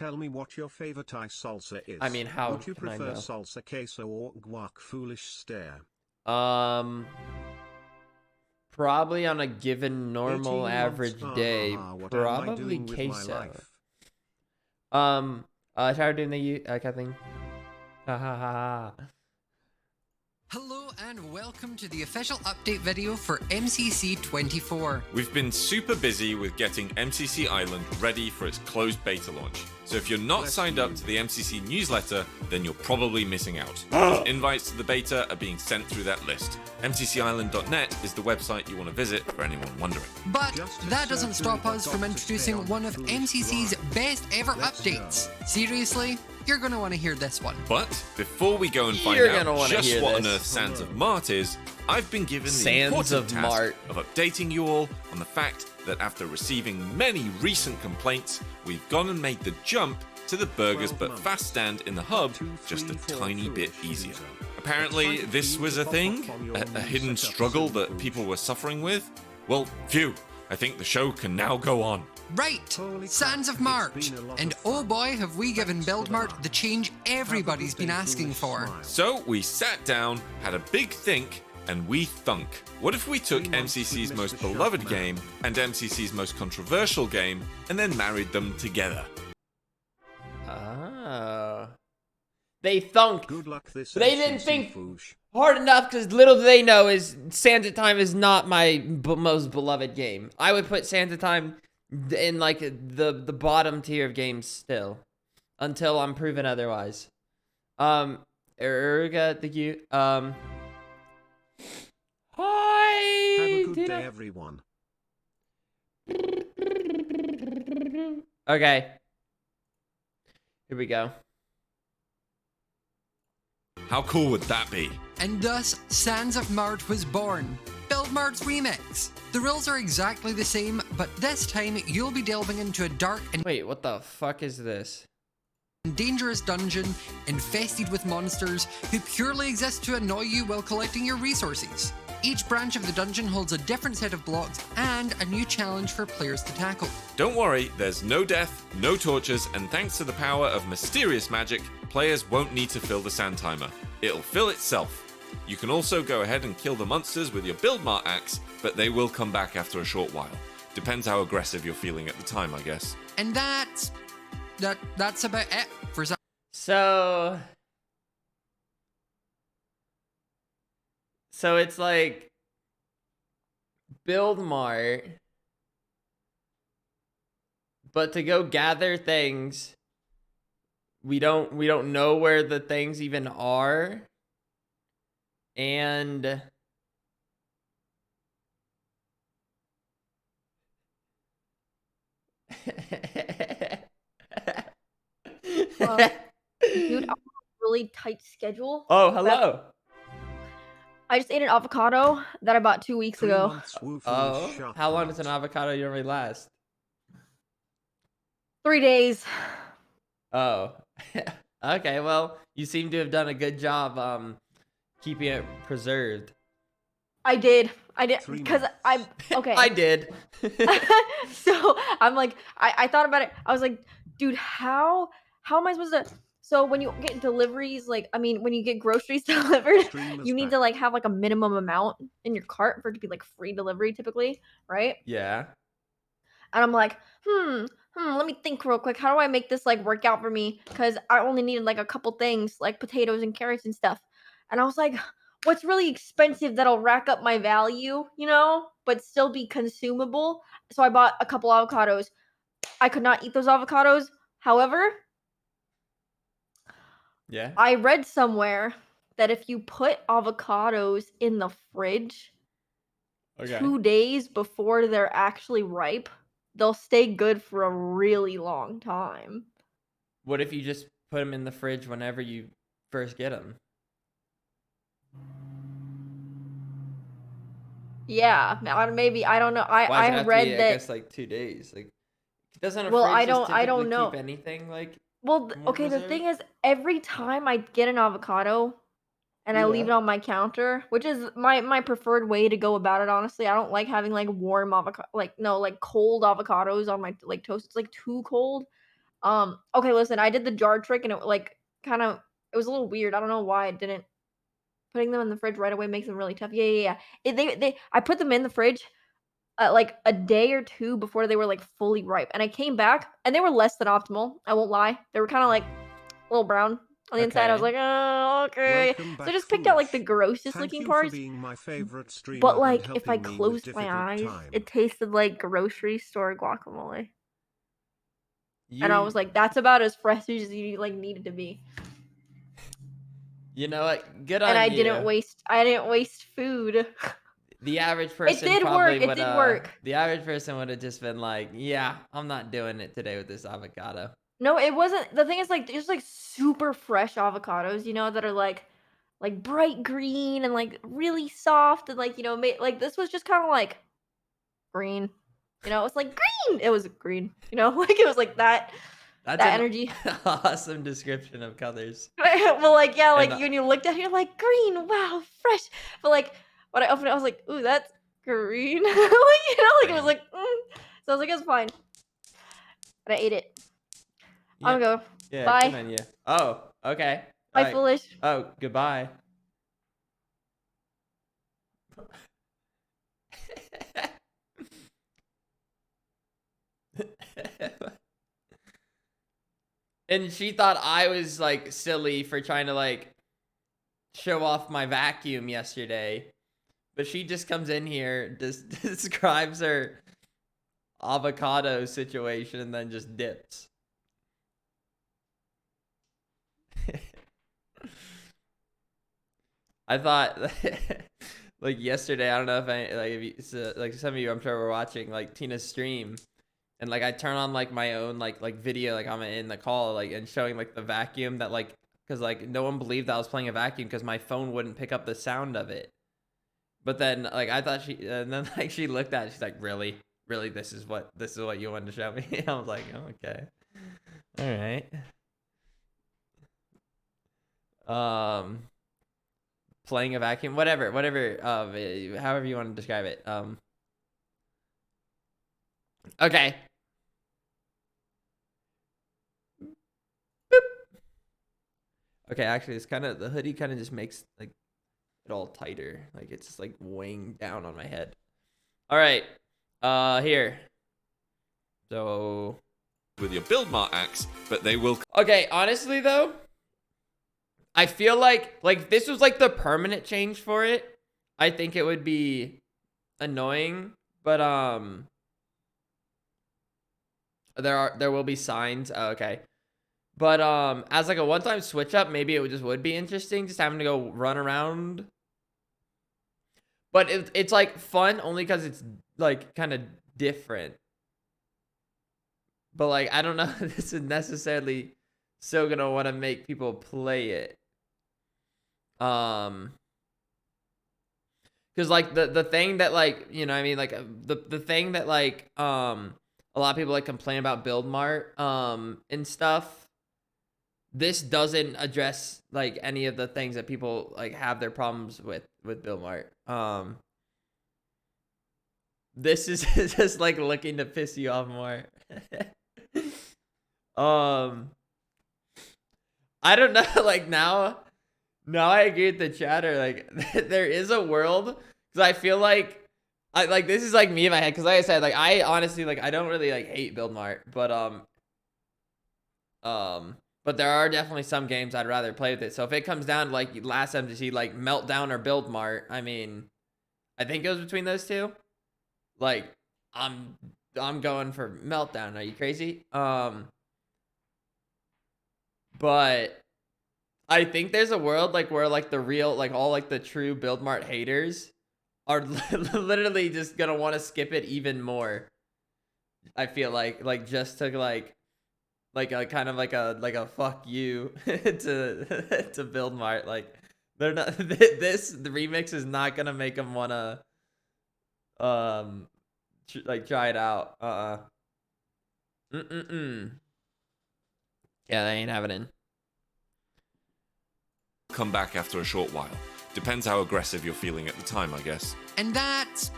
Tell me what your favorite salsa is. I mean, how would you can I prefer know? salsa queso or guac foolish stare? Probably on a given normal 18 months. average day, What am I probably doing with my queso. life? Try doing the Kathleen. Ha ha ha. Hello and welcome to the official update video for MCC 24. We've been super busy with getting MCC Island ready for its closed beta launch. So if you're not signed up to the MCC newsletter, then you're probably missing out. Invites to the beta are being sent through that list. MCCisland.net is the website you want to visit for anyone wondering. But that doesn't stop us from introducing one of MCC's best ever updates. Seriously? You're going to want to hear this one. But before we go and find out just what on earth Sands of Mart is, I've been given the important task of updating you all on the fact that after receiving many recent complaints, we've gone and made the jump to the Burgers But Fast stand in the hub just a tiny bit easier. Apparently, this was a thing, a hidden struggle that people were suffering with. Well, phew, I think the show can now go on. Right, Sands of March, and oh boy have we given BuildMart the change everybody's been asking for. So we sat down, had a big think, and we thunk. What if we took MCC's most beloved game and MCC's most controversial game and then married them together? Oh. They thunk. Good luck this they didn't think hard enough because little do they know is Santa Time is not my most beloved game. I would put Santa Time in like the bottom tier of games still until I'm proven otherwise. Erga, thank you. Hi. Have a good day, everyone. Okay. Here we go. How cool would that be? And thus, Sands of Mart was born. BuildMart's remix. The rules are exactly the same, but this time you'll be delving into a dark and wait, what the fuck is this? Dangerous dungeon infested with monsters who purely exist to annoy you while collecting your resources. Each branch of the dungeon holds a different set of blocks and a new challenge for players to tackle. Don't worry, there's no death, no tortures, and thanks to the power of mysterious magic, players won't need to fill the sand timer. It'll fill itself. You can also go ahead and kill the monsters with your BuildMart axe, but they will come back after a short while. Depends how aggressive you're feeling at the time, I guess. And that's about it for some. So it's like BuildMart, but to go gather things, we don't know where the things even are, and dude, I'm on a really tight schedule. Oh, hello. I just ate an avocado that I bought 2 weeks ago. Oh, how long does an avocado usually last? 3 days. Oh, okay. Well, you seem to have done a good job keeping it preserved. I did because I okay. I did. So I'm like, I thought about it. I was like, dude, how am I supposed to? So when you get deliveries, when you get groceries delivered, you need to like have like a minimum amount in your cart for it to be like free delivery typically, right? Yeah. And I'm like, let me think real quick. How do I make this like work out for me? Because I only needed like a couple things like potatoes and carrots and stuff. And I was like, what's really expensive that'll rack up my value, but still be consumable? So I bought a couple avocados. I could not eat those avocados. However, yeah, I read somewhere that if you put avocados in the fridge 2 days before they're actually ripe, they'll stay good for a really long time. What if you just put them in the fridge whenever you first get them? Yeah, maybe, I don't know. I read that. I guess like 2 days. Like, doesn't a fridge I don't know. keep anything like? Well, okay. The thing is, every time I get an avocado and I leave it on my counter, which is my preferred way to go about it. Honestly, I don't like having like warm avocado, like cold avocados on my like toast. It's like too cold. Okay, listen, I did the jar trick and it like kind of it was a little weird. I don't know why it didn't. Putting them in the fridge right away makes them really tough. Yeah. I put them in the fridge like a day or two before they were like fully ripe, and I came back and they were less than optimal. I won't lie. They were kind of like a little brown on the inside. I was like, oh, okay. So I just picked out like the grossest looking parts. But like if I closed my eyes, it tasted like grocery store guacamole. And I was like, that's about as fresh as you like needed to be. You know what? Good on you. And I didn't waste food. The average person it did work. The average person would have just been like, yeah, I'm not doing it today with this avocado. No, it wasn't. The thing is, like, there's like super fresh avocados, that are like bright green and like really soft and like like this was just kind of like green. It's like green. It was green. Like it was like that. That's that energy. Awesome description of colors. Well, like yeah, like when you looked at it, you're like green. Wow, fresh. But like when I opened it, I was like, ooh, that's green. Like it was like. So I was like, it's fine. And I ate it. Yeah. I'm gonna go. Yeah, bye. Good on you. Oh, okay. Bye, right. Foolish. Oh, goodbye. And she thought I was like silly for trying to like show off my vacuum yesterday. But she just comes in here, describes her avocado situation, and then just dips. I thought, like yesterday, I don't know if like some of you, I'm sure were watching like Tina's stream, and like I turn on like my own like video, like I'm in the call, like and showing like the vacuum that like, cause like no one believed that I was playing a vacuum because my phone wouldn't pick up the sound of it. But then like I thought and then like she looked at it, she's like, really, this is what you wanted to show me. I was like, oh, okay, all right. Playing a vacuum, whatever, however you want to describe it. Okay. Boop. Okay, actually, it's the hoodie kind of just makes like it all tighter, like it's just like weighing down on my head. All right, here. So with your build mart axe, but they will. Okay, honestly though, I feel like if this was like the permanent change for it, I think it would be annoying, but there will be signs. Oh, okay. But as like a one-time switch up, maybe it would be interesting just having to go run around. But it's like fun only because it's like kind of different. But like I don't know if this is necessarily so gonna want to make people play it. Because like the thing that like I mean like the thing that like a lot of people like complain about Build Mart and stuff, this doesn't address like any of the things that people like have their problems with Build Mart. This is just like looking to piss you off more. I don't know, like now I agree with the chatter. Like there is a world, because I feel like this is like me in my head, because like I said, like I honestly like I don't really like hate Build Mart, but there are definitely some games I'd rather play with it. So if it comes down to like last MCC, like Meltdown or Build Mart, I mean, I think it goes between those two. Like I'm going for Meltdown. Are you crazy? But I think there's a world like where like the real like all like the true Build Mart haters are literally just gonna want to skip it even more. I feel like just to like a kind of like a fuck you to Build Mart. Like they're not the remix is not gonna make them wanna like try it out. Yeah, they ain't having it. Come back after a short while. Depends how aggressive you're feeling at the time, I guess. And that's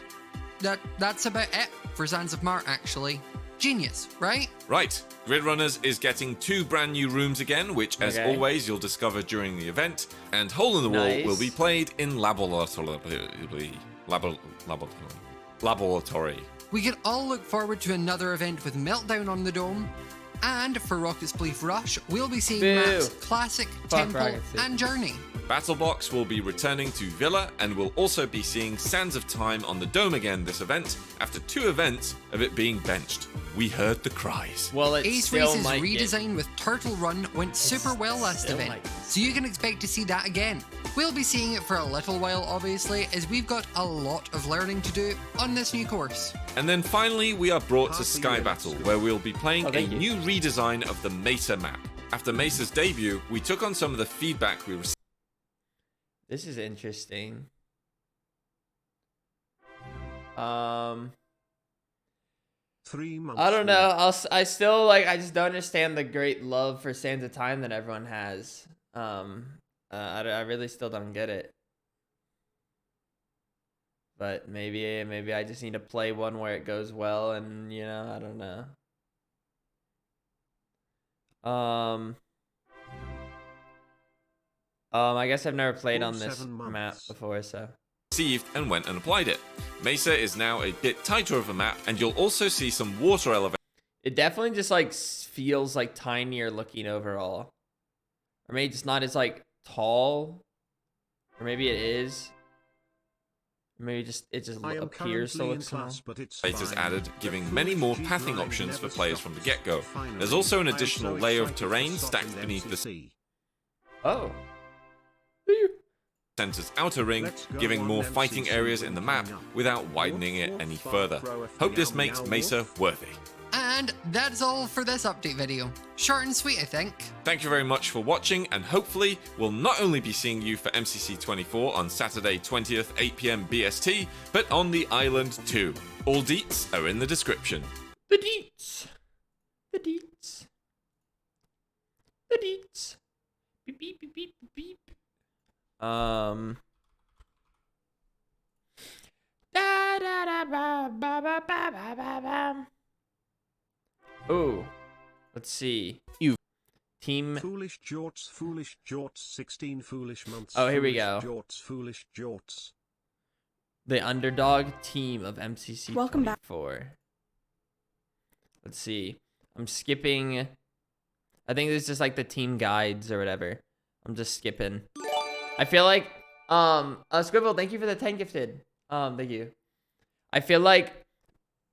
about it for Sands of Mart, actually. Genius, right? Right. Grid Runners is getting 2 brand new rooms again, which, as always, you'll discover during the event. And Hole in the Wall will be played in laboratory. We can all look forward to another event with Meltdown on the Dome. And for Rocket's Belief Rush, we'll be seeing maps Classic, Temple, and Journey. Battlebox will be returning to Villa, and we'll also be seeing Sands of Time on the Dome again this event, after 2 events of it being benched. We heard the cries. Well, Ace Race's redesign with Turtle Run went super well last event, so you can expect to see that again. We'll be seeing it for a little while, obviously, as we've got a lot of learning to do on this new course. And then finally, we are brought to Sky Battle, where we'll be playing a new redesign of the Mesa map. After Mesa's debut, we took on some of the feedback we received. This is interesting. 3 months. I don't know. I still like. I just don't understand the great love for Sands of Time that everyone has. I really still don't get it. But maybe I just need to play one where it goes well, and you know, I don't know. I guess I've never played on this map before, so. Received and went and applied it. Mesa is now a bit tighter of a map, and you'll also see some water elevation. It definitely just like feels like tinier looking overall, or maybe just not as like tall, or maybe it is. Maybe it just appears to look small. Is added, giving many more pathing options for players from the get-go. There's also an additional layer of terrain stacked beneath the sea. Oh. Center's outer ring, giving more fighting areas in the map without widening it any further. Hope this makes Mesa worthy. And that's all for this update video. Short and sweet, I think. Thank you very much for watching, and hopefully we'll not only be seeing you for MCC 24 on Saturday 20th, 8 PM BST, but on the island too. All deets are in the description. The deets. The deets. The deets. Beep, beep, beep, beep, beep. Da da da ba ba ba ba ba ba ba. Ooh, let's see. You team. Foolish jorts, 16 foolish months. Oh, here we go. Foolish jorts. The underdog team of MCC. Welcome 24. Back. Let's see. I'm skipping. I think this is just like the team guides or whatever. I'm just skipping. I feel like, Scribble, thank you for the 10 gifted. Thank you. I feel like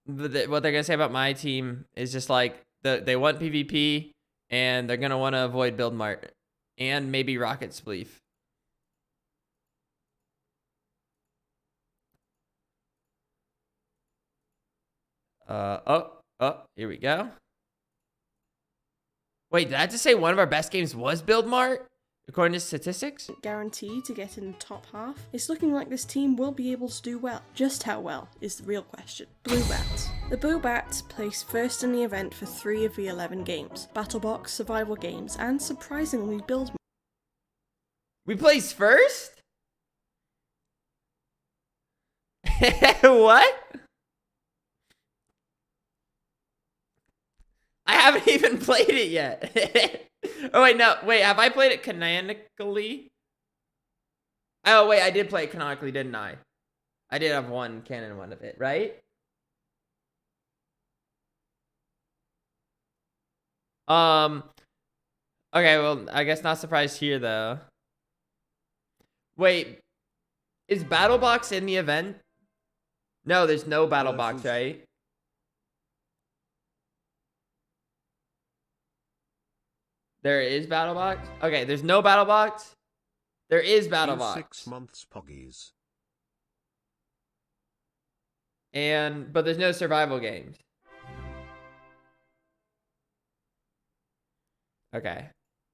what they're gonna say about my team is just like they want PvP and they're gonna want to avoid build mart and maybe rocket spleef. Here we go. Wait, did I just say one of our best games was build mart? According to statistics? Guarantee to get in the top half. It's looking like this team will be able to do well. Just how well is the real question. Blue Bats. The Blue Bats placed first in the event for 3 of the 11 games. Battlebox, survival games, and surprisingly build. We placed first? What? I haven't even played it yet. Oh, wait, no. Wait, have I played it canonically? Oh, wait, I did play it canonically, didn't I? I did have one canon one of it, right? Okay, well, I guess not surprised here, though. Wait, is Battlebox in the event? No, there's no Battlebox, right? There is Battlebox? Okay, there's no Battlebox. There is Battlebox. 6 months poggies. But there's no survival games. Okay.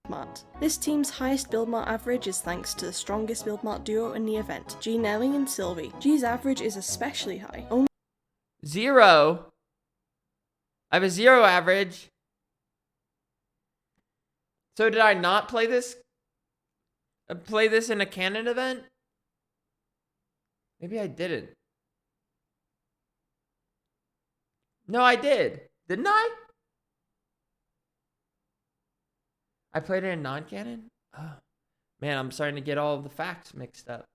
Mart. This team's highest build mart average is thanks to the strongest build mart duo in the event, G Nelly and Sylvie. G's average is especially high. 0. I have a 0 average. So did I not play this? Play this in a canon event? Maybe I didn't. No, I did. Didn't I? I played it in non-canon? Oh, man, I'm starting to get all of the facts mixed up.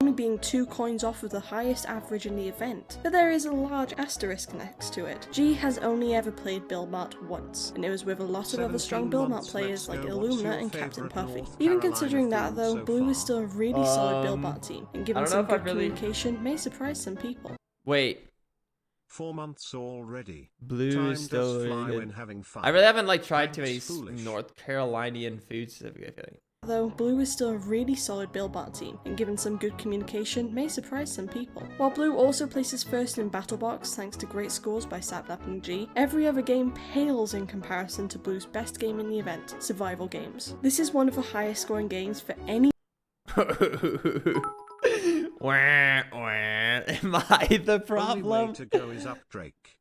Only being 2 coins off of the highest average in the event, but there is a large asterisk next to it. G has only ever played Billmart once, and it was with a lot of other strong Billmart players like Illumina and Captain Puffy. Even considering that though, Blue is still a really solid Billmart team, and given some good communication, may surprise some people. Wait. 4 months already. Blue is still really good. I really haven't like tried too many North Carolinian foods. I think. Though, Blue is still a really solid Billbot team, and given some good communication, may surprise some people. While Blue also places first in BattleBox thanks to great scores by Sapnap and G, every other game pales in comparison to Blue's best game in the event, Survival Games. This is one of the highest scoring games for any Am I the problem? Only way to go is up, Drake.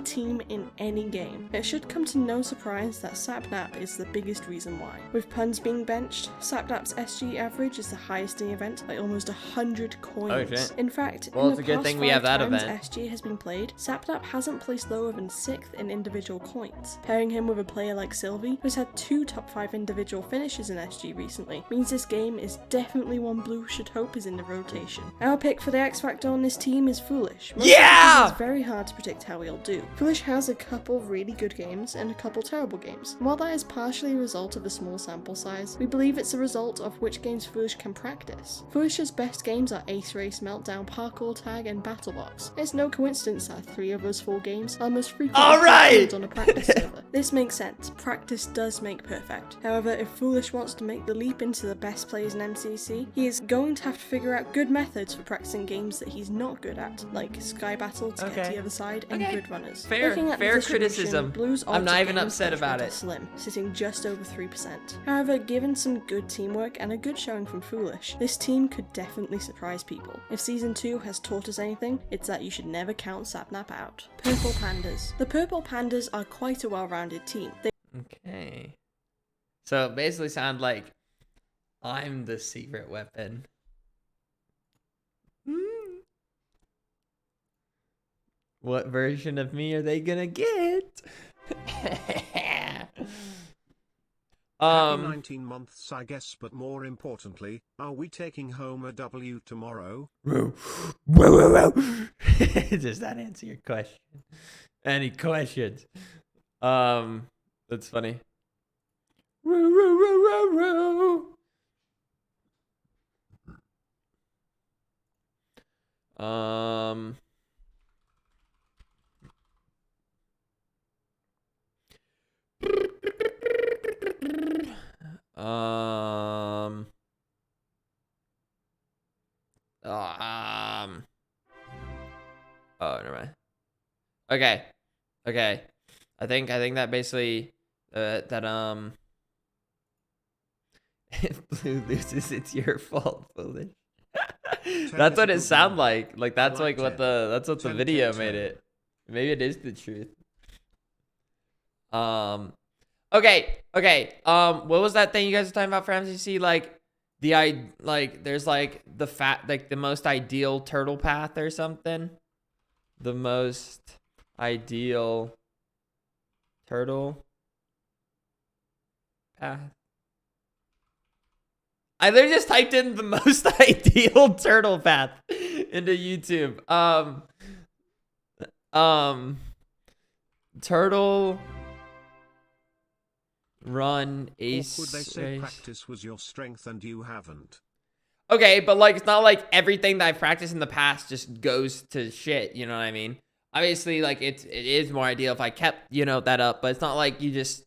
Team in any game. It should come to no surprise that Sapnap is the biggest reason why. With puns being benched, Sapnap's SG average is the highest in the event by almost 100 coins. Okay. In fact, well, in it's the a good past thing we have that 5 times event. SG has been played, Sapnap hasn't placed lower than 6th in individual coins. Pairing him with a player like Sylvie, who's had 2 top 5 individual finishes in SG recently, means this game is definitely one Blue should hope is in the rotation. Our pick for the X Factor on this team is Foolish. It's very hard to predict how he'll do. Foolish has a couple really good games and a couple terrible games. And while that is partially a result of a small sample size, we believe it's a result of which games Foolish can practice. Foolish's best games are Ace Race, Meltdown, Parkour Tag, and BattleBox. It's no coincidence that 3 of those 4 games are most frequently on a practice server. This makes sense. Practice does make perfect. However, if Foolish wants to make the leap into the best players in MCC, he is going to have to figure out good methods for practicing games that he's not good at, like Sky Battle to get to the other side and Grid Runners. Fair criticism. Blue's I'm not even upset about it. Slim, sitting just over 3%. However, given some good teamwork and a good showing from Foolish, this team could definitely surprise people. If Season 2 has taught us anything, it's that you should never count Sapnap out. Purple Pandas. The Purple Pandas are quite a well-rounded team. Okay. So it basically sounds like I'm the secret weapon. What version of me are they gonna get? Happy 19 months, I guess, but more importantly, are we taking home a W tomorrow? Does that answer your question? Any questions? That's funny. Oh, never mind. Okay. I think that basically if Blue loses, it's your fault, Foolish. That's what it sounded like. Like that's like what the video made it. Maybe it is the truth. Okay. What was that thing you guys were talking about for MCC? Like there's like the most ideal turtle path or something. The most ideal turtle path. I literally just typed in the most ideal turtle path into YouTube. Turtle run ace Or could they say race. practice was your strength and you haven't? Okay, but like it's not like everything that I've practiced in the past just goes to shit, you know what I mean? Obviously, like it is more ideal if I kept, that up, but it's not like you just,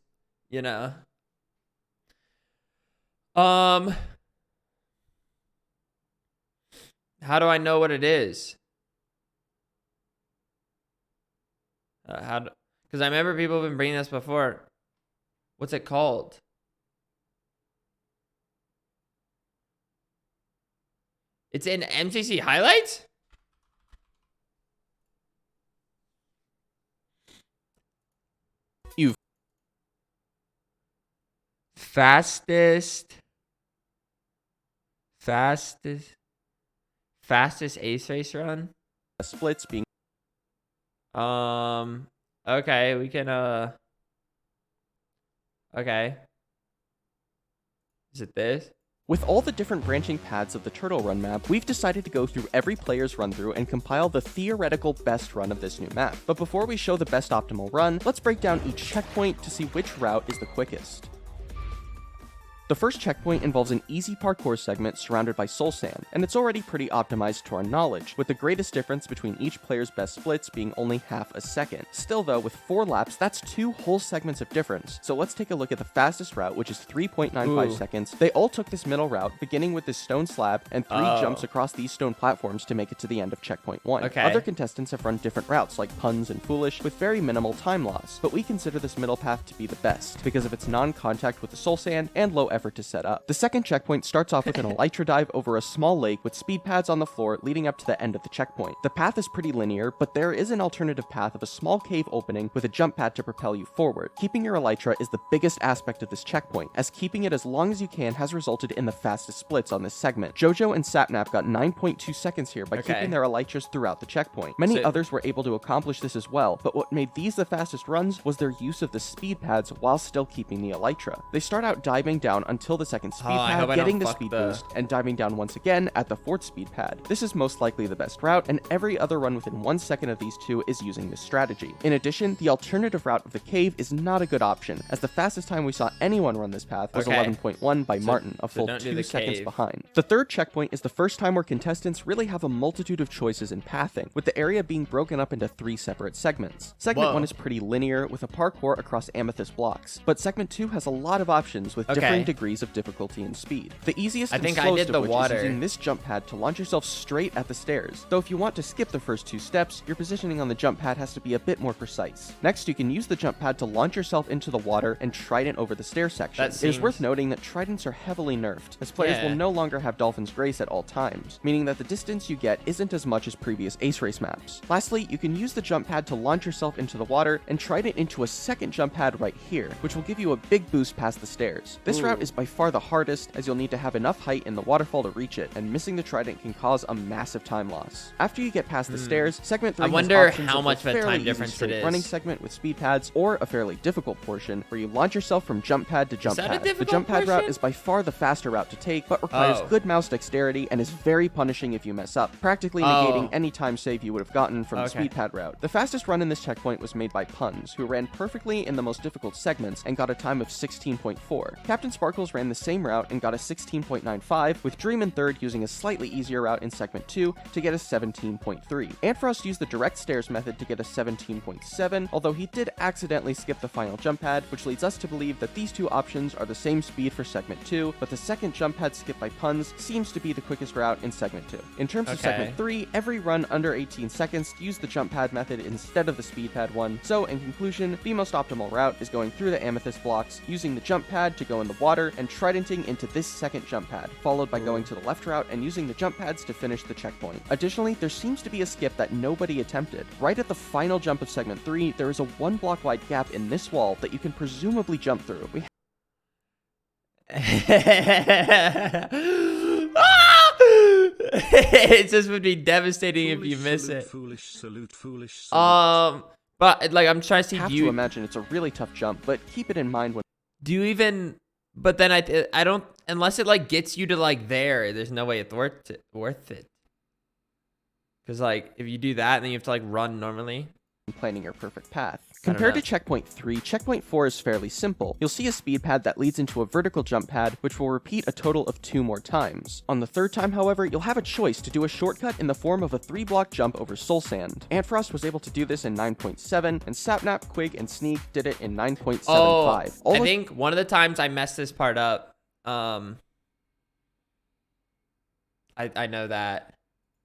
How do I know what it is? Because I remember people have been bringing this before. What's it called? It's in MCC highlights? Fastest ace race run? Splits being Okay, we can, okay. Is it this? With all the different branching paths of the Turtle Run map, we've decided to go through every player's run through and compile the theoretical best run of this new map. But before we show the best optimal run, let's break down each checkpoint to see which route is the quickest. The first checkpoint involves an easy parkour segment surrounded by soul sand, and it's already pretty optimized to our knowledge, with the greatest difference between each player's best splits being only half a second. Still though, with 4 laps, that's 2 whole segments of difference. So let's take a look at the fastest route, which is 3.95 seconds. They all took this middle route, beginning with this stone slab and 3 jumps across these stone platforms to make it to the end of checkpoint 1. Okay. Other contestants have run different routes, like Puns and Foolish, with very minimal time loss, but we consider this middle path to be the best, because of its non-contact with the soul sand and low effort to set up. The second checkpoint starts off with an elytra dive over a small lake with speed pads on the floor leading up to the end of the checkpoint. The path is pretty linear, but there is an alternative path of a small cave opening with a jump pad to propel you forward. Keeping your elytra is the biggest aspect of this checkpoint, as keeping it as long as you can has resulted in the fastest splits on this segment. Jojo and Sapnap got 9.2 seconds here by keeping their elytras throughout the checkpoint. Many others were able to accomplish this as well, but what made these the fastest runs was their use of the speed pads while still keeping the elytra. They start out diving down until the second speed pad, getting the speed boost, and diving down once again at the 4th speed pad. This is most likely the best route, and every other run within 1 second of these two is using this strategy. In addition, the alternative route of the cave is not a good option, as the fastest time we saw anyone run this path was 11.1 by Martin, a full 2 seconds behind. The third checkpoint is the first time where contestants really have a multitude of choices in pathing, with the area being broken up into 3 separate segments. Segment 1 is pretty linear, with a parkour across amethyst blocks, but segment 2 has a lot of options with differing degrees of difficulty and speed. The easiest and slowest of which is using this jump pad to launch yourself straight at the stairs, though if you want to skip the first 2 steps, your positioning on the jump pad has to be a bit more precise. Next, you can use the jump pad to launch yourself into the water and trident over the stair section. It is worth noting that tridents are heavily nerfed, as players will no longer have Dolphin's Grace at all times, meaning that the distance you get isn't as much as previous Ace Race maps. Lastly, you can use the jump pad to launch yourself into the water and trident into a second jump pad right here, which will give you a big boost past the stairs. This route is by far the hardest, as you'll need to have enough height in the waterfall to reach it, and missing the trident can cause a massive time loss. After you get past the stairs, segment 3 I wonder has how much of a time difference it is. Running segment with speed pads, or a fairly difficult portion where you launch yourself from jump pad to jump pad. The jump pad route is by far the faster route to take, but requires good mouse dexterity and is very punishing if you mess up, practically negating any time save you would have gotten from the speed pad route. The fastest run in this checkpoint was made by Puns, who ran perfectly in the most difficult segments and got a time of 16.4. Captain Sparkles ran the same route and got a 16.95, with Dream in third using a slightly easier route in segment 2 to get a 17.3. Antfrost used the direct stairs method to get a 17.7, although he did accidentally skip the final jump pad, which leads us to believe that these two options are the same speed for segment 2, but the second jump pad skip by Puns seems to be the quickest route in segment 2. In terms of segment 3, every run under 18 seconds used the jump pad method instead of the speed pad one, so in conclusion, the most optimal route is going through the amethyst blocks, using the jump pad to go in the water, and tridenting into this second jump pad, followed by going to the left route and using the jump pads to finish the checkpoint. Additionally, there seems to be a skip that nobody attempted. Right at the final jump of segment 3, there is a 1 block wide gap in this wall that you can presumably jump through. It just would be devastating if you miss it. Foolish. But like I'm trying to see. I have to imagine it's a really tough jump, but keep it in mind when. Do you even? But then I don't, unless it like gets you to like there. There's no way it's worth it. Because like if you do that, then you have to like run normally. Planning your perfect path. Compared to checkpoint 3, checkpoint 4 is fairly simple. You'll see a speed pad that leads into a vertical jump pad, which will repeat a total of 2 more times. On the third time, however, you'll have a choice to do a shortcut in the form of a 3-block jump over soul sand. Antfrost was able to do this in 9.7, and Sapnap, Quig, and Sneak did it in 9.75. I think one of the times I messed this part up, I know that.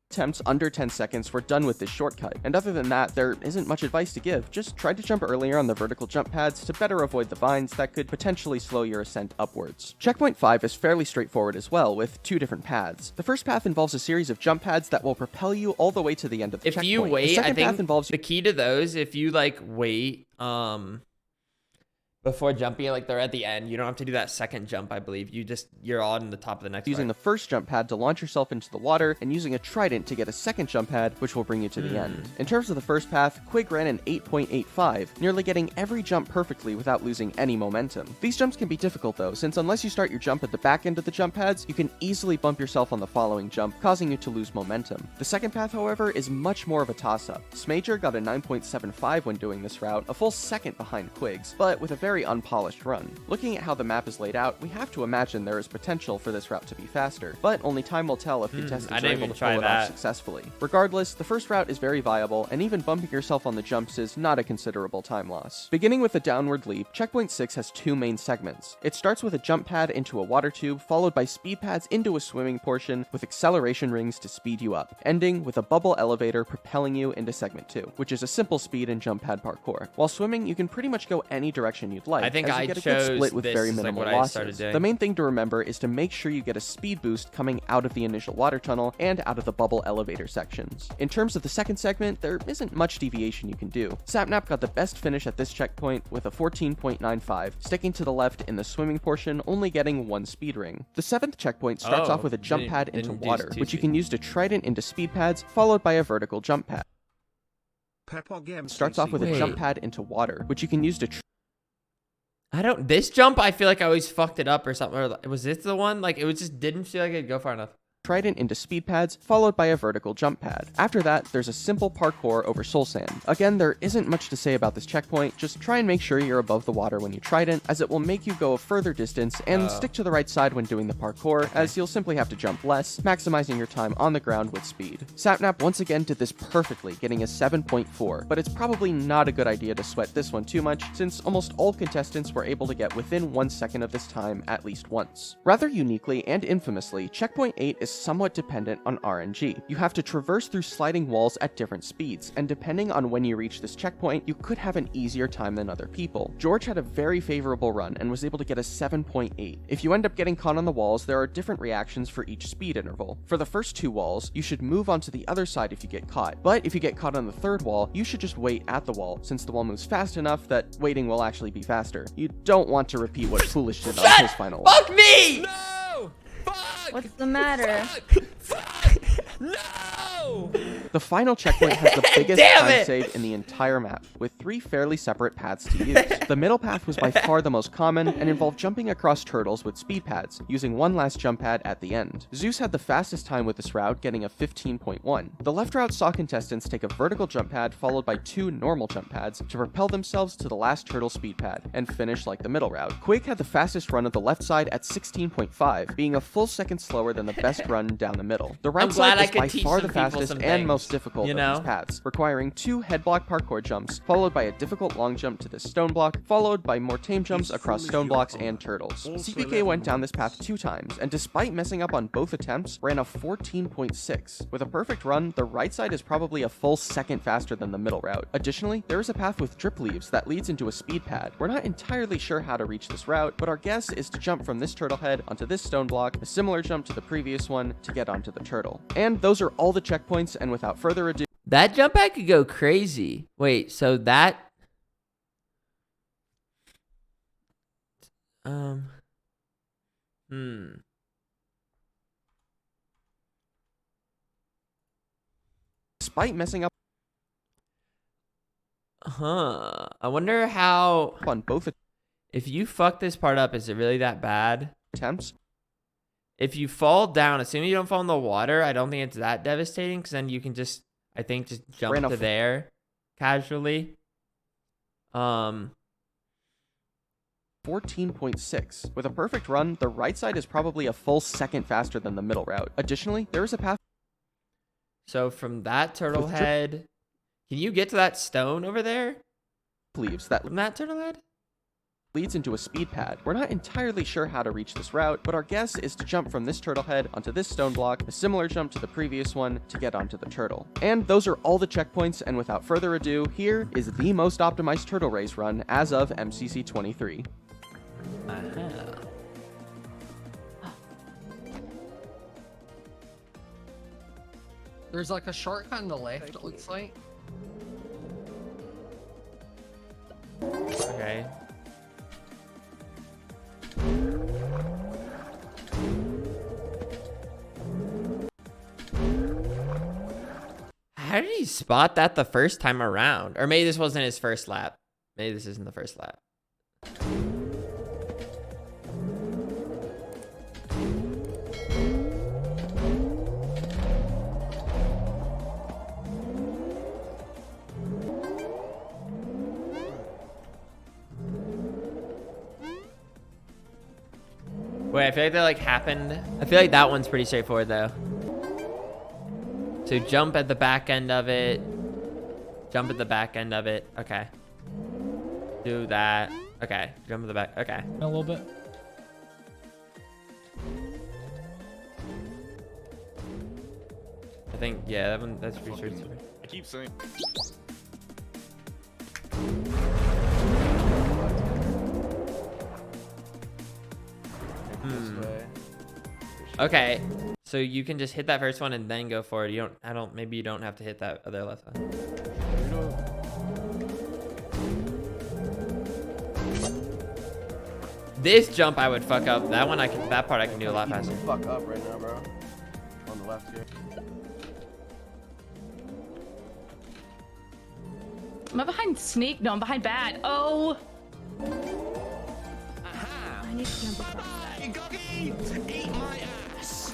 Attempts under 10 seconds were done with this shortcut, and other than that, there isn't much advice to give. Just try to jump earlier on the vertical jump pads to better avoid the vines that could potentially slow your ascent upwards. Checkpoint 5 is fairly straightforward as well, with 2 different paths. The first path involves a series of jump pads that will propel you all the way to the end of the checkpoint. If you wait, I think involves the key to those, if you like wait, but before jumping, like they're at the end. You don't have to do that second jump, I believe. You're on the top of the next using the first jump pad to launch yourself into the water, and using a trident to get a second jump pad, which will bring you to the end. In terms of the first path, Quig ran an 8.85, nearly getting every jump perfectly without losing any momentum. These jumps can be difficult though, since unless you start your jump at the back end of the jump pads, you can easily bump yourself on the following jump, causing you to lose momentum. The second path, however, is much more of a toss-up. Smager got a 9.75 when doing this route, a full second behind Quig's, but with a very unpolished run. Looking at how the map is laid out, we have to imagine there is potential for this route to be faster, but only time will tell if contestants are able to pull it off successfully. Regardless, the first route is very viable, and even bumping yourself on the jumps is not a considerable time loss. Beginning with a downward leap, Checkpoint 6 has two main segments. It starts with a jump pad into a water tube, followed by speed pads into a swimming portion with acceleration rings to speed you up, ending with a bubble elevator propelling you into segment 2, which is a simple speed and jump pad parkour. While swimming, you can pretty much go any direction you'd like. I think I chose good split with very minimal losses. The main thing to remember is to make sure you get a speed boost coming out of the initial water tunnel and out of the bubble elevator sections. In terms of the second segment, there isn't much deviation you can do. Sapnap got the best finish at this checkpoint with a 14.95, sticking to the left in the swimming portion, only getting one speed ring. The seventh checkpoint starts off with a jump pad into water, which you can use to trident into speed pads, followed by a vertical jump pad. Starts off with a jump pad into water, which you can use to this jump, I feel like I always fucked it up or something. Or was this the one? Like, it was just didn't feel like it'd go far enough. Trident into speed pads, followed by a vertical jump pad. After that, there's a simple parkour over soul sand. Again, there isn't much to say about this checkpoint, just try and make sure you're above the water when you trident, as it will make you go a further distance, and stick to the right side when doing the parkour, as you'll simply have to jump less, maximizing your time on the ground with speed. Sapnap once again did this perfectly, getting a 7.4, but it's probably not a good idea to sweat this one too much, since almost all contestants were able to get within 1 second of this time at least once. Rather uniquely and infamously, Checkpoint 8 is somewhat dependent on RNG. You have to traverse through sliding walls at different speeds, and depending on when you reach this checkpoint, you could have an easier time than other people. George had a very favorable run and was able to get a 7.8. If you end up getting caught on the walls, there are different reactions for each speed interval. For the first two walls, you should move onto the other side if you get caught, but if you get caught on the third wall, you should just wait at the wall, since the wall moves fast enough that waiting will actually be faster. You don't want to repeat what Foolish did on his final wall. Fuck me! No! Fuck! What's the matter? Fuck! No! The final checkpoint has the biggest time save in the entire map, with 3 fairly separate paths to use. The middle path was by far the most common, and involved jumping across turtles with speed pads, using one last jump pad at the end. Zeus had the fastest time with this route, getting a 15.1. The left route saw contestants take a vertical jump pad followed by 2 normal jump pads to propel themselves to the last turtle speed pad, and finish like the middle route. Quig had the fastest run of the left side at 16.5, being a full second slower than the best run down the middle. The right side is by far the fastest and most difficult of these paths, requiring 2 headblock parkour jumps, followed by a difficult long jump to this stone block, followed by more tame jumps across stone blocks and turtles. CPK went down this path 2 times, and despite messing up on both attempts, ran a 14.6. With a perfect run, the right side is probably a full second faster than the middle route. Additionally, there is a path with drip leaves that leads into a speed pad. We're not entirely sure how to reach this route, but our guess is to jump from this turtle head onto this stone block, a similar jump to the previous one, to get onto the turtle. And those are all the checkpoints, and without further ado, that jump pad could go crazy. Wait, so that despite messing up I wonder how on both if you fuck this part up, is it really that bad? Attempts. If you fall down, assuming you don't fall in the water, I don't think it's that devastating, because then you can just, I think, just jump to there casually. 14.6. With a perfect run, the right side is probably a full second faster than the middle route. Additionally, there is a path. So from that turtle head, can you get to that stone over there? Leaves that from that turtle head? Leads into a speed pad. We're not entirely sure how to reach this route, but our guess is to jump from this turtle head onto this stone block, a similar jump to the previous one, to get onto the turtle. And those are all the checkpoints, and without further ado, here is the most optimized turtle race run as of MCC 23. There's like a shortcut on the left, it looks like. Okay. How did he spot that the first time around? Or maybe this wasn't his first lap. Maybe this isn't the first lap. Wait, I feel like that like happened. I feel like that one's pretty straightforward though. So jump at the back end of it. Jump at the back end of it. Okay. Do that. Okay. Jump at the back. Okay. A little bit. I think, yeah, that one, that's pretty straightforward. I keep saying. Okay. So you can just hit that first one and then go forward. You don't, maybe you don't have to hit that other left one. This jump I would fuck up. That one that part I can do a lot faster. Fuck up right now, bro. On the left here. Am I behind Sneak? No, I'm behind Bad. Oh. I need to jump across that. Eat my ass.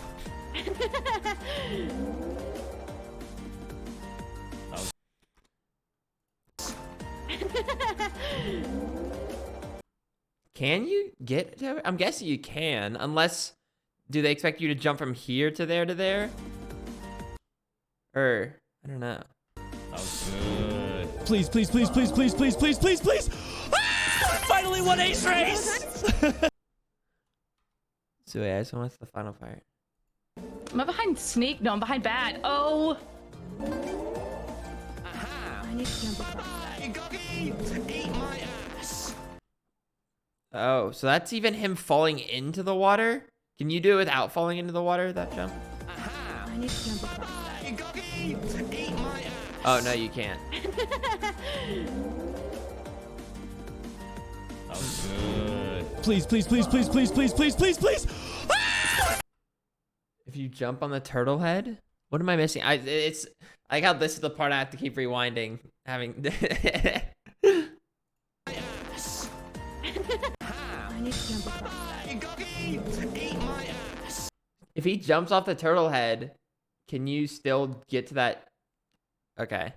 Can you get to it? I'm guessing you can, unless, do they expect you to jump from here to there to there? Or, I don't know. Oh, good. Please, please, please, please, please, please, please, please, please. Ah! Finally won ace race. So yeah, so what's the final part? Am I behind Sneak? No, I'm behind Bad. Oh. I need to jump across that. Eat my ass. Oh, so that's even him falling into the water? Can you do it without falling into the water, that jump? I need to jump across that. Eat my ass. Oh, no, you can't. Oh, good. Please, please, please, please, please, please, please, please, please. Ah! If you jump on the turtle head? What am I missing? It's I got this is the part I have to keep rewinding. Having I need to jump across that. Eat my ass. If he jumps off the turtle head, can you still get to that? Okay.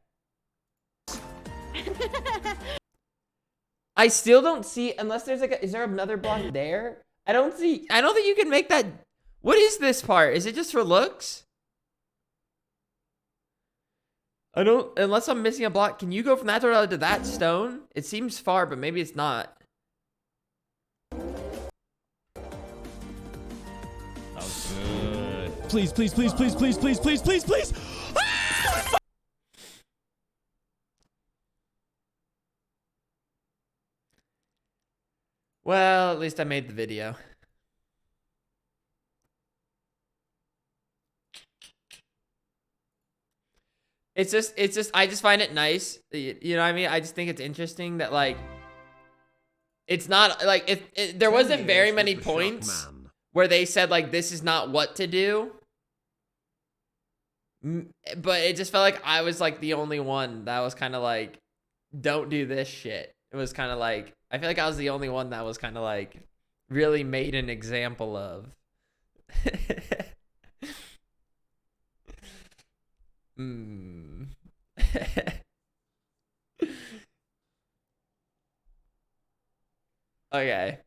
I still don't see, unless there's like is there another block there? I don't think you can make that. What is this part? Is it just for looks? Unless I'm missing a block. Can you go from that turtle to that stone? It seems far, but maybe it's not. Oh, good. Please, please, please, please, please, please, please, please, please. Ah! Well, at least I made the video. It's just, I just find it nice. You know what I mean? I just think it's interesting that, like, it's not, like, there wasn't very many points where they said, like, this is not what to do. But it just felt like I was, like, the only one that was kind of like, don't do this shit. It was kind of like, I feel like I was the only one that was kind of like, really made an example of. Okay.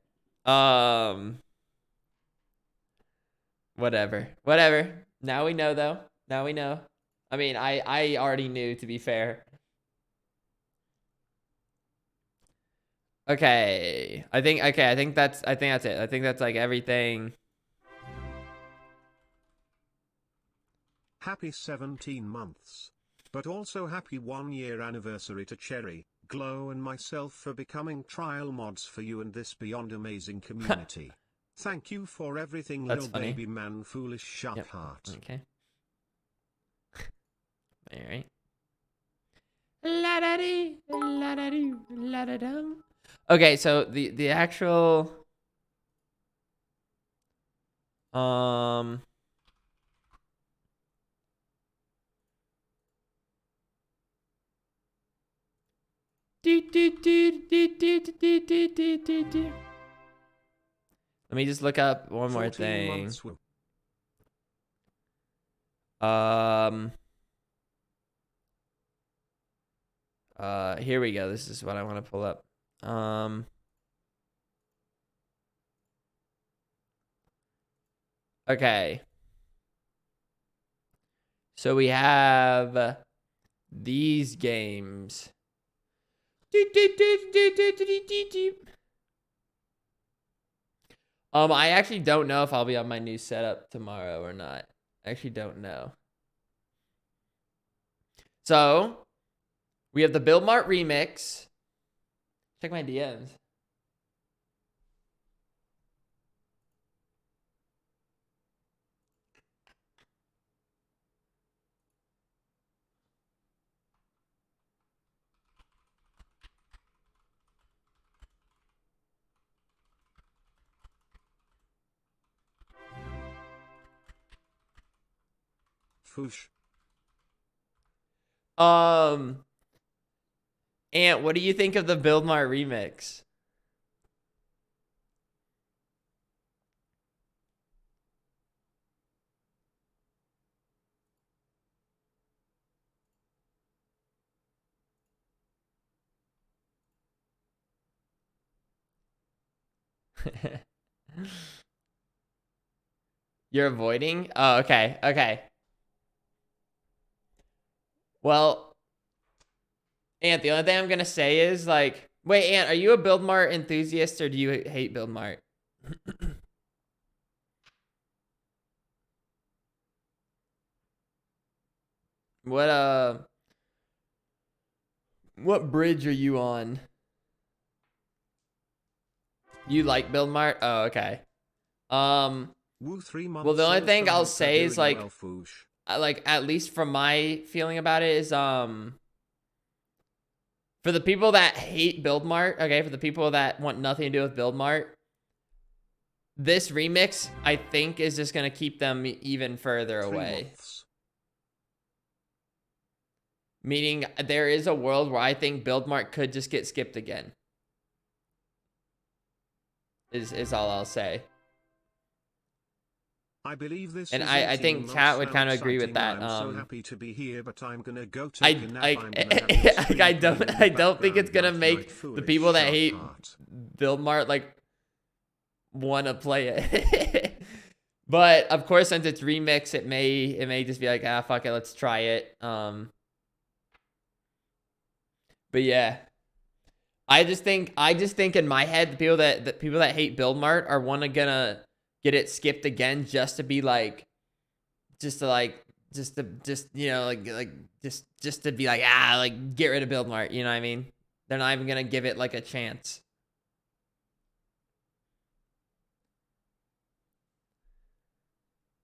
Whatever. Now we know, though. Now we know. I mean, I already knew, to be fair. Okay. I think that's it. I think that's like everything. Happy 17 months. But also happy 1-year anniversary to Cherry, Glow and myself for becoming trial mods for you and this beyond amazing community. Thank you for everything, That's little funny. baby man, foolish sharp Yep. heart. Okay. All right. La da dee, la da dee, la da dum. Okay, so the actual Let me just look up one more thing. Here we go. This is what I want to pull up. Okay. So we have these games. I actually don't know if I'll be on my new setup tomorrow or not. I actually don't know. So, we have the Build Mart remix. Check my DMs. Foosh. Ant, what do you think of the Build Mart remix? You're avoiding? Oh, okay. Okay. Well, Ant, the only thing I'm going to say is, like, wait, Ant, are you a Build Mart enthusiast or do you hate Build Mart? What bridge are you on? You like Build Mart? Oh, okay. Well, the only thing I'll say is, like, at least from my feeling about it is, for the people that hate Build Mart, okay, for the people that want nothing to do with Build Mart, this remix, I think, is just going to keep them even further away. Meaning, there is a world where I think Build Mart could just get skipped again. Is all I'll say. I believe this and I think chat would kind of agree with that. I'm so happy to be here, but I'm gonna go take a nap. I don't think it's gonna make the people that hate Build Mart like want to play it. But of course, since it's remix, it may just be like, ah, fuck it, let's try it. But yeah, I just think in my head, the people that hate Build Mart are gonna get it skipped again just to be like, just to you know, like just to be like, ah, like get rid of Build Mart, you know what I mean? They're not even gonna give it like a chance.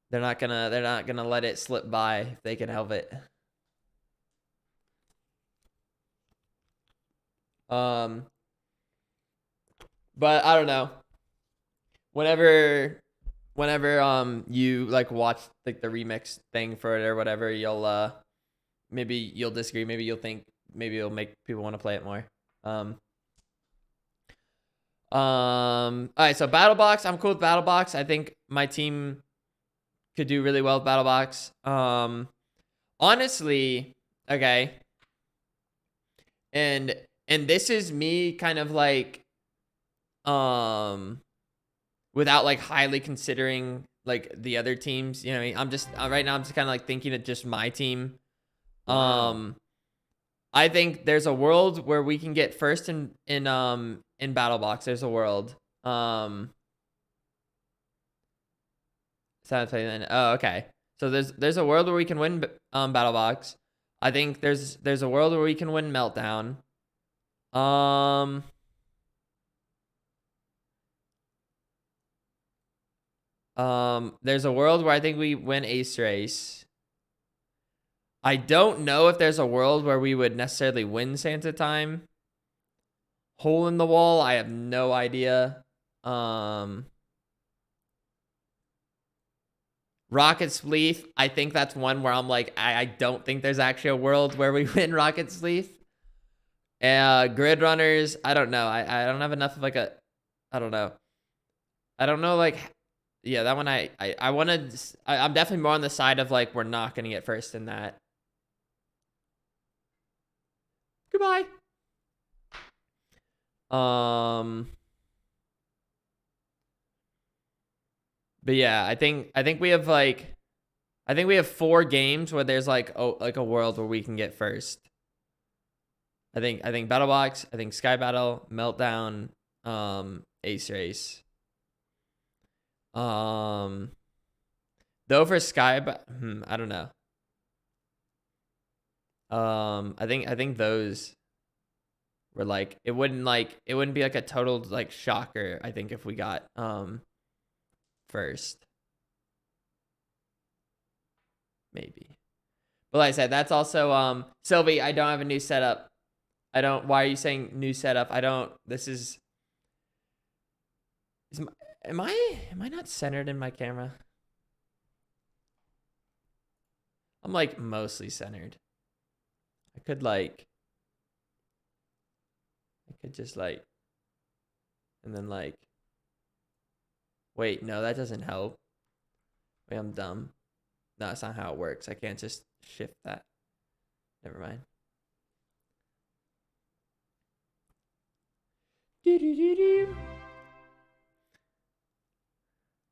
They're not gonna let it slip by if they can help it. But I don't know. Whenever you like watch like the remix thing for it or whatever, you'll maybe you'll disagree, maybe you'll think maybe it'll make people want to play it more. All right, so Battle Box, I'm cool with Battle Box. I think my team could do really well with Battle Box. Honestly, okay. And this is me kind of like without like highly considering like the other teams, you know what I mean? I'm just right now I'm just kind of like thinking of just my team. I think there's a world where we can get first in Battle Box. There's a world. Oh, okay. So there's a world where we can win Battle Box. I think there's a world where we can win Meltdown. There's a world where I think we win Ace Race. I don't know if there's a world where we would necessarily win Santa Time. Hole in the Wall, I have no idea. Rocket Spleef, I think that's one where I'm like, I don't think there's actually a world where we win Rocket Spleef. Grid Runners, I don't know. I don't have enough of like a, I don't know. I don't know, like, yeah, that one I wanted, I'm definitely more on the side of like, we're not going to get first in that. Goodbye. But yeah, I think we have like, I think we have 4 games where there's like, oh, like a world where we can get first. I think BattleBox, I think Sky Battle, Meltdown, Ace Race. Though for Sky, I don't know. I think those were like, it wouldn't be like a total like shocker, I think, if we got first. Maybe. But like I said, that's also Sylvie, I don't have a new setup. Why are you saying new setup? This is am I not centered in my camera? I'm like mostly centered. I could just like, and then like, wait, no, that doesn't help. Wait, I'm dumb. No, that's not how it works. I can't just shift that. Never mind.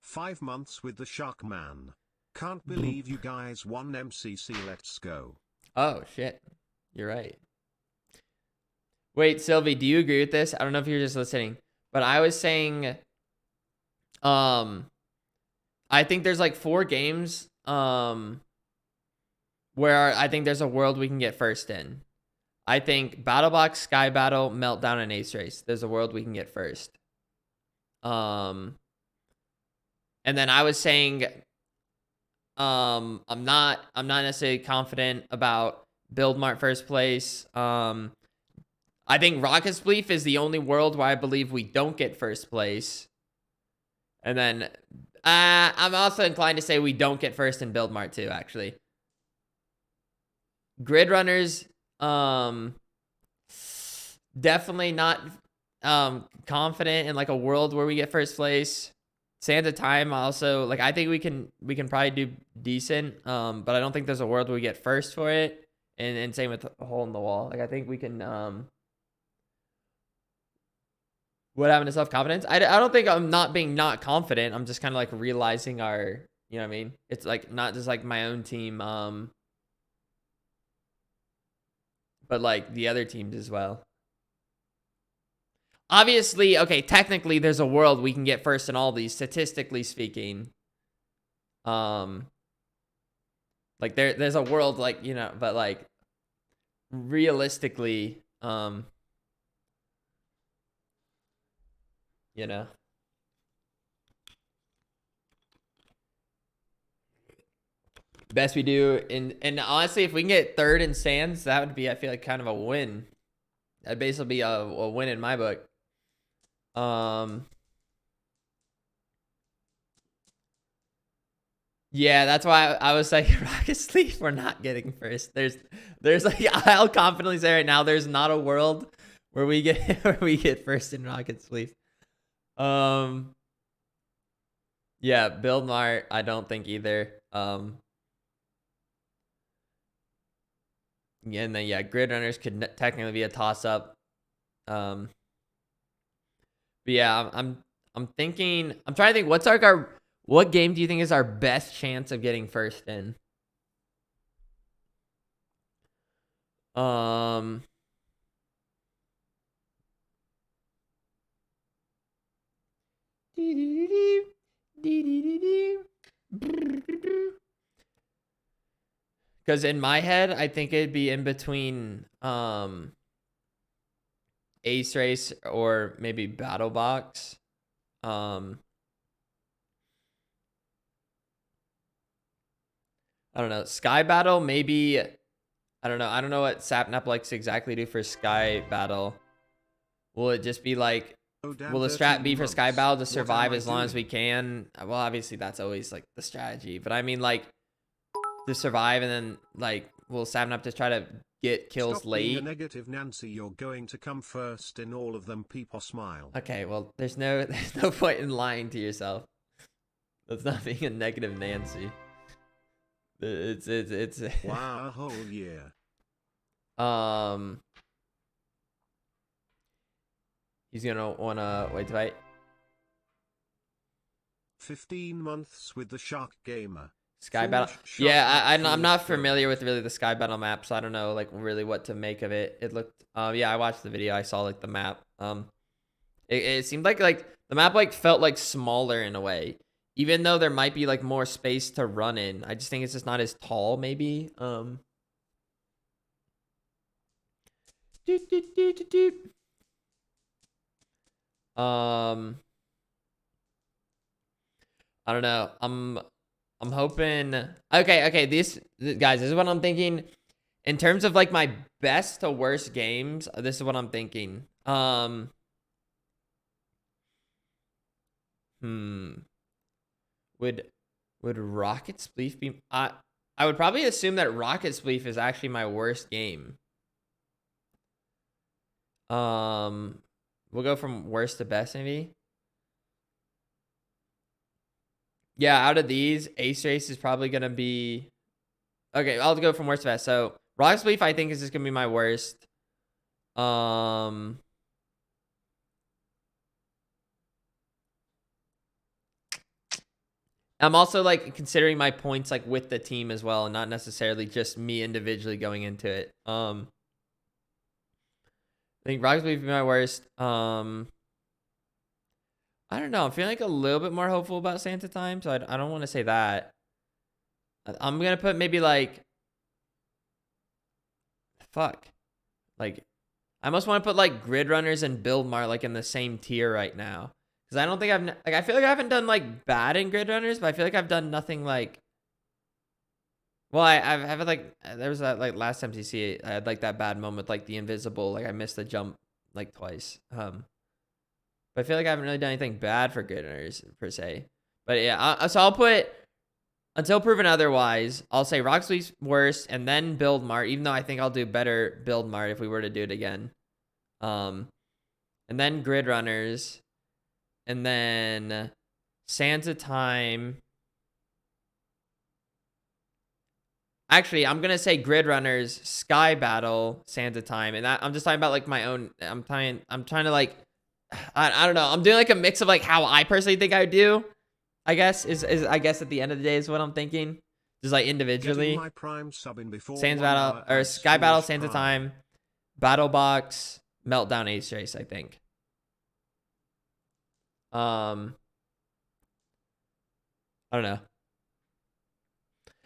5 months with the Shark Man. Can't believe you guys won MCC. Let's go. Oh, shit. You're right. Wait, Sylvie, do you agree with this? I don't know if you're just listening, but I was saying, I think there's like 4 games, where I think there's a world we can get first in. I think BattleBox, Sky Battle, Meltdown, and Ace Race. There's a world we can get first. And then I was saying, I'm not necessarily confident about Build Mart first place. I think Rocket Spleef is the only world where I believe we don't get first place. And then I'm also inclined to say we don't get first in Build Mart too, actually. Grid Runners, definitely not confident in like a world where we get first place. Sands of Time also, like, I think we can probably do decent, but I don't think there's a world where we get first for it. And same with A Hole in the Wall. Like, I think we can what happened to self-confidence? I don't think I'm not being not confident. I'm just kind of like realizing our, you know what I mean? It's like not just like my own team, but like the other teams as well. Obviously, okay, technically there's a world we can get first in all these, statistically speaking. Like there's a world, like, you know, but like realistically, you know. Best we do, and honestly, if we can get third in Sands, that would be, I feel like, kind of a win. That'd basically be a win in my book. Yeah, that's why I was like, Rocket Sleep, we're not getting first. There's like, I'll confidently say right now, there's not a world where we get first in Rocket Sleep. Yeah, Build Mart, I don't think either. Yeah, and then yeah, Grid Runners could technically be a toss up. But yeah, I'm thinking, I'm trying to think, what's what game do you think is our best chance of getting first in? Because in my head, I think it'd be in between Ace Race or maybe BattleBox. I don't know. Sky Battle, maybe. I don't know. I don't know what Sapnap likes to exactly do for Sky Battle. Will it just be like, will the strat be for Sky Battle to survive as long as we can? Well, obviously that's always like the strategy. But I mean, like, to survive and then like will 7-Up just try to get kills Stop being a late? negative Nancy, you're going to come first in all of them. People smile. Okay, well, there's no point in lying to yourself. That's not being a negative Nancy. It's wow, a whole year. He's gonna wanna wait to fight. 15 months with the Shark Gamer. Sky Battle. Yeah, I'm not familiar with really the Sky Battle map, so I don't know like really what to make of it. It looked yeah, I watched the video. I saw like the map. It seemed like the map like felt like smaller in a way. Even though there might be like more space to run in. I just think it's just not as tall maybe. I don't know. I'm hoping. Okay. Guys, this is what I'm thinking. In terms of like my best to worst games, this is what I'm thinking. Would Rocket Spleef be? I would probably assume that Rocket Spleef is actually my worst game. We'll go from worst to best maybe. Yeah, out of these, Ace Race is probably gonna be. Okay, I'll go from worst to best. So Rocket Spleef, I think, is just gonna be my worst. I'm also like considering my points like with the team as well, and not necessarily just me individually going into it. I think Rocket Spleef would be my worst. I don't know. I'm feeling like a little bit more hopeful about Santa Time, so I don't want to say that. I'm gonna put maybe like, fuck, like I almost want to put like Grid Runners and Build Mart like in the same tier right now, because I don't think I feel like I haven't done like bad in Grid Runners, but I feel like I've done nothing like. Well, I've had like there was that like last MCC I had like that bad moment like the invisible, like I missed the jump like twice. But I feel like I haven't really done anything bad for Grid Runners per se. But yeah, so I'll put, until proven otherwise, I'll say Rocket Spleef's worst and then Build Mart, even though I think I'll do better Build Mart if we were to do it again. And then Grid Runners. And then Santa Time. Actually, I'm going to say Grid Runners, Sky Battle, Santa Time. And that, I'm just talking about like my own, I'm trying to like, I don't know. I'm doing like a mix of like how I personally think I would do. I guess is I guess at the end of the day is what I'm thinking. Just like individually. Sans Battle or Sky Battle, Santa Time, Battle Box, Meltdown, Ace Race. I think. I don't know.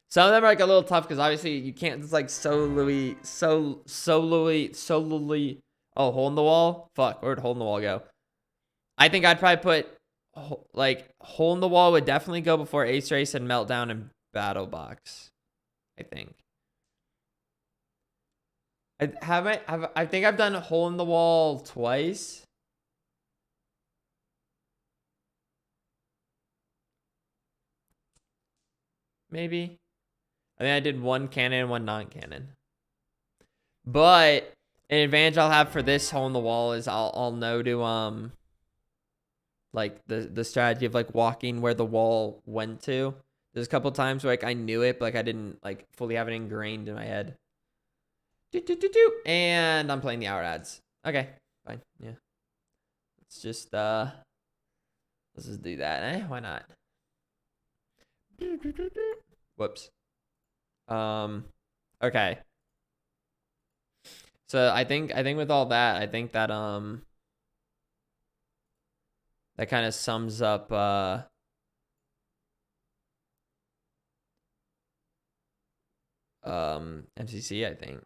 Some of them are like a little tough because obviously you can't just like solely. Oh, hole in the wall. Fuck, where'd hole in the wall go? I think I'd probably put like hole in the wall would definitely go before Ace Race and Meltdown and Battle Box. I think. I think I've done hole in the wall twice. Maybe. I think I did one canon and one non-canon. But an advantage I'll have for this hole in the wall is I'll know to like the strategy of like walking where the wall went to. There's a couple times where like I knew it, but like I didn't like fully have it ingrained in my head. And I'm playing the hour ads. Okay, fine. Yeah. Let's just do that, eh? Why not? Whoops. Okay. So I think with all that, I think that that kind of sums up MCC, I think.